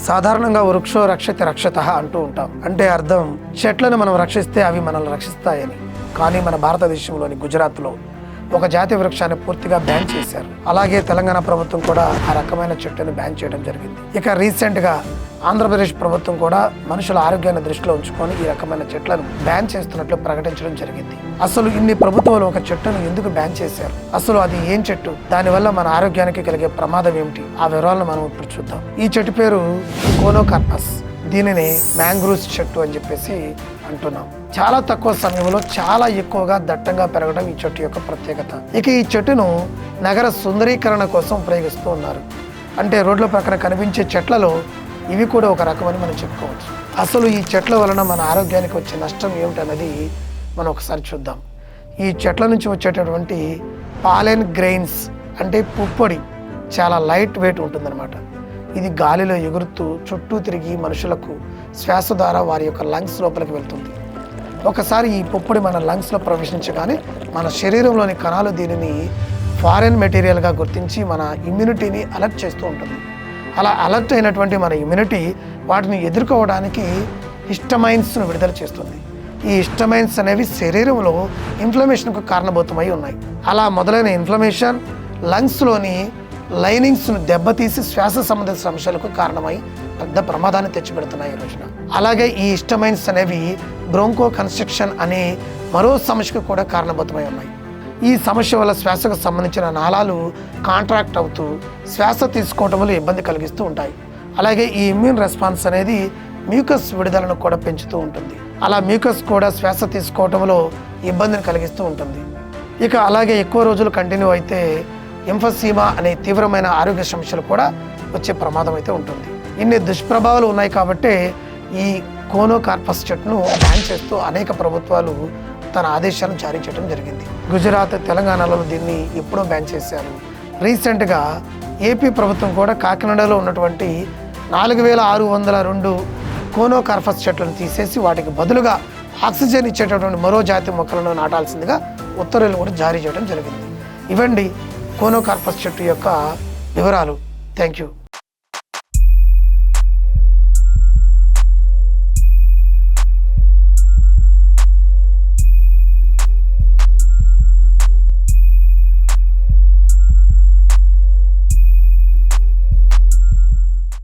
సాధారణంగా వృక్షో రక్షతి రక్షతః అంటూ ఉంటాం. అంటే అర్థం చెట్లను మనం రక్షిస్తే అవి మనల్ని రక్షిస్తాయని. కానీ మన భారతదేశంలోని గుజరాత్లో ఒక జాతి వృక్షాన్ని పూర్తిగా బ్యాన్ చేశారు. అలాగే తెలంగాణ ప్రభుత్వం కూడా ఆ రకమైన చెట్టును బ్యాన్ చేయడం జరిగింది. ఇక రీసెంట్గా ఆంధ్రప్రదేశ్ ప్రభుత్వం కూడా మనుషుల ఆరోగ్యాన్ని దృష్టిలో ఉంచుకొని ఈ రకమైన చెట్లను బ్యాన్ చేస్తున్నట్లు ప్రకటించడం జరిగింది. అసలు ఇన్ని ప్రభుత్వాలు ఒక చెట్టును ఎందుకు బ్యాన్ చేశారు? అసలు అది ఏం చెట్టు? దానివల్ల మన ఆరోగ్యానికి కలిగే ప్రమాదం ఏమిటి? ఆ వివరాలను మనం ఇప్పుడు చూద్దాం. ఈ చెట్టు పేరు కోనోకార్పస్. దీనిని మ్యాంగ్రూవ్స్ చెట్టు అని చెప్పేసి అంటున్నాం. చాలా తక్కువ సమయంలో చాలా ఎక్కువగా దట్టంగా పెరగడం ఈ చెట్టు యొక్క ప్రత్యేకత. ఇక ఈ చెట్టును నగర సుందరీకరణ కోసం ఉపయోగిస్తూ ఉన్నారు. అంటే రోడ్ల ప్రక్కన కనిపించే చెట్లలో ఇవి కూడా ఒక రకమని మనం చెప్పుకోవచ్చు. అసలు ఈ చెట్ల వలన మన ఆరోగ్యానికి వచ్చే నష్టం ఏమిటన్నది మనం ఒకసారి చూద్దాం. ఈ చెట్ల నుంచి వచ్చేటటువంటి పాలెన్ గ్రెయిన్స్ అంటే పుప్పొడి చాలా లైట్ వెయిట్ ఉంటుందన్నమాట. ఇది గాలిలో ఎగురుతూ చుట్టూ తిరిగి మనుషులకు శ్వాస ద్వారా వారి యొక్క లంగ్స్ లోపలికి వెళ్తుంది. ఒకసారి ఈ పుప్పొడి మన లంగ్స్లో ప్రవేశించగానే మన శరీరంలోని కణాలు దీనిని ఫారెన్ మెటీరియల్గా గుర్తించి మన ఇమ్యూనిటీని అలర్ట్ చేస్తూ ఉంటుంది. అలా అలర్ట్ అయినటువంటి మన ఇమ్యూనిటీ వాటిని ఎదుర్కోవడానికి హిస్టమైన్స్ను విడుదల చేస్తుంది. ఈ హిస్టమైన్స్ అనేవి శరీరంలో ఇన్ఫ్లమేషన్కు కారణభూతమై ఉన్నాయి. అలా మొదలైన ఇన్ఫ్లమేషన్ లంగ్స్లోని లైనింగ్స్ను దెబ్బతీసి శ్వాస సంబంధిత సమస్యలకు కారణమై పెద్ద ప్రమాదాన్ని తెచ్చిపెడుతున్నాయి ఈ రోజున. అలాగే ఈ హిస్టమైన్స్ అనేవి బ్రోంకో కన్స్ట్రక్షన్ అనే మరో సమస్యకు కూడా కారణభూతమై ఉన్నాయి. ఈ సమస్య వల్ల శ్వాసకు సంబంధించిన నాళాలు కాంట్రాక్ట్ అవుతూ శ్వాస తీసుకోవడంలో ఇబ్బంది కలిగిస్తూ ఉంటాయి. అలాగే ఈ ఇమ్యూన్ రెస్పాన్స్ అనేది మ్యూకస్ విడుదలను కూడా పెంచుతూ ఉంటుంది. అలా మ్యూకస్ కూడా శ్వాస తీసుకోవడంలో ఇబ్బందిని కలిగిస్తూ ఉంటుంది. ఇక అలాగే ఎక్కువ రోజులు కంటిన్యూ అయితే ఎంఫసీమా అనే తీవ్రమైన ఆరోగ్య సమస్యలు కూడా వచ్చే ప్రమాదం అయితే ఉంటుంది. ఇన్ని దుష్ప్రభావాలు ఉన్నాయి కాబట్టి ఈ కోనోకార్పస్ చెట్టును బ్యాన్ చేస్తూ అనేక ప్రభుత్వాలు తన ఆదేశాలను జారీ చేయడం జరిగింది. గుజరాత్, తెలంగాణలో దీన్ని ఎప్పుడో బ్యాన్ చేశారు. రీసెంట్గా ఏపీ ప్రభుత్వం కూడా కాకినాడలో ఉన్నటువంటి 4602 కోనోకార్పస్ చెట్లను తీసేసి వాటికి బదులుగా ఆక్సిజన్ ఇచ్చేటటువంటి మరో జాతి మొక్కలను నాటాల్సిందిగా ఉత్తర్వులు కూడా జారీ చేయడం జరిగింది. ఇవండి కోనోకార్పస్ చెట్టు యొక్క వివరాలు. Thank you.